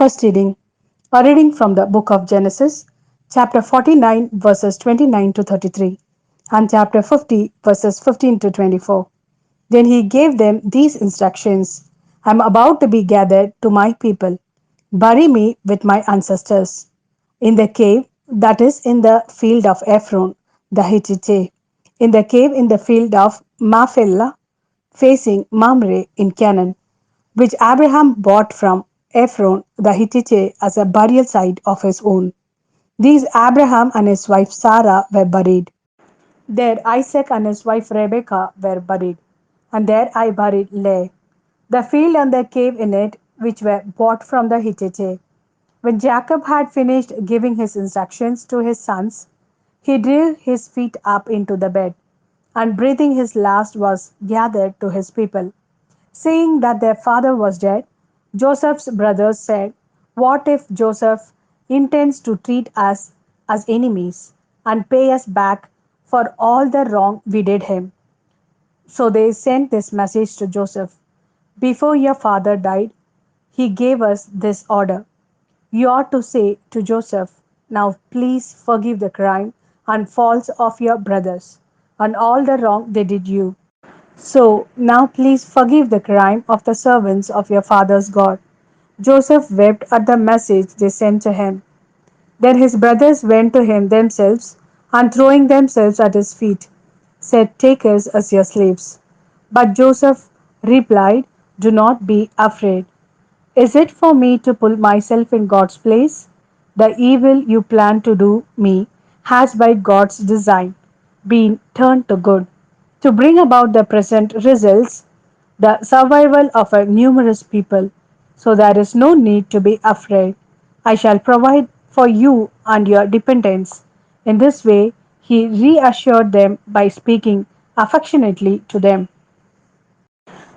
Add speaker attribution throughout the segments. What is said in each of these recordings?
Speaker 1: First reading. A reading from the book of Genesis, chapter 49, verses 29 to 33, and chapter 50, verses 15 to 24. Then he gave them these instructions: I am about to be gathered to my people. Bury me with my ancestors in the cave that is in the field of Ephron the Hittite, in the cave in the field of Machpelah, facing Mamre in Canaan, which Abraham bought from Ephron the Hittite as a burial site of his own. These Abraham and his wife Sarah were buried. There Isaac and his wife Rebekah were buried, and there I buried Leah. The field and the cave in it, which were bought from the Hittite. When Jacob had finished giving his instructions to his sons, he drew his feet up into the bed, and breathing his last was gathered to his people. Seeing that their father was dead, Joseph's brothers said, what if Joseph intends to treat us as enemies and pay us back for all the wrong we did him? So they sent this message to Joseph: before your father died, he gave us this order. You ought to say to Joseph, now please forgive the crime and faults of your brothers and all the wrong they did you. So now please forgive the crime of the servants of your father's God. Joseph wept at the message they sent to him. Then his brothers went to him themselves, and throwing themselves at his feet, said, take us as your slaves. But Joseph replied, do not be afraid. Is it for me to put myself in God's place? The evil you plan to do me has by God's design been turned to good, to bring about the present results, the survival of a numerous people. So there is no need to be afraid. I shall provide for you and your dependents. In this way, he reassured them by speaking affectionately to them.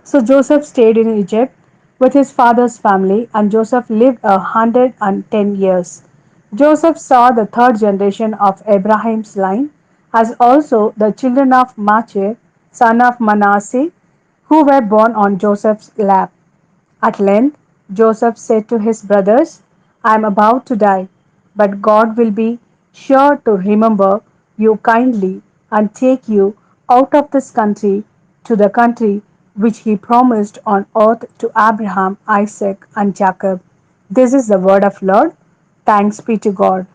Speaker 1: So Joseph stayed in Egypt with his father's family, and Joseph lived 110 years. Joseph saw the third generation of Abraham's line, as also the children of Machir, son of Manasseh, who were born on Joseph's lap. At length Joseph said to his brothers, I am about to die, but God will be sure to remember you kindly and take you out of this country to the country which he promised on earth to Abraham, Isaac, and Jacob. This is the word of Lord. Thanks be to God.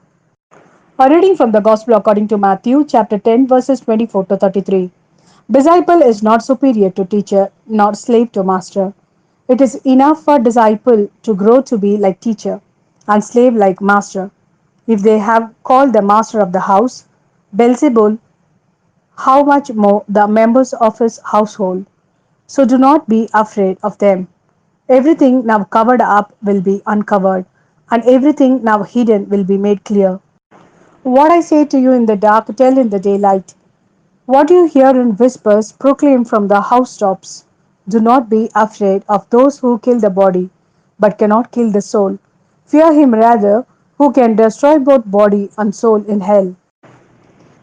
Speaker 1: A reading from the Gospel according to Matthew, chapter 10, verses 24 to 33. Disciple is not superior to teacher, nor slave to master. It is enough for disciple to grow to be like teacher, and slave like master. If they have called the master of the house Beelzebul, how much more the members of his household? So do not be afraid of them. Everything now covered up will be uncovered, and everything now hidden will be made clear. What I say to you in the dark, tell in the daylight. What you hear in whispers, proclaim from the housetops. Do not be afraid of those who kill the body, but cannot kill the soul. Fear him rather, who can destroy both body and soul in hell.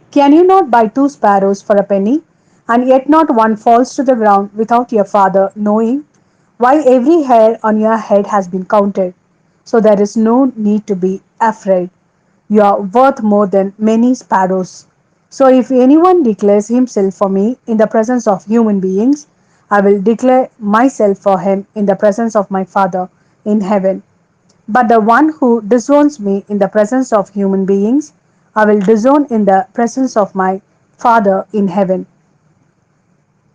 Speaker 1: Can you not buy two sparrows for a penny, and yet not one falls to the ground without your Father knowing? Why, every hair on your head has been counted, so there is no need to be afraid. You are worth more than many sparrows. So if anyone declares himself for me in the presence of human beings, I will declare myself for him in the presence of my Father in heaven. But the one who disowns me in the presence of human beings, I will disown in the presence of my Father in heaven.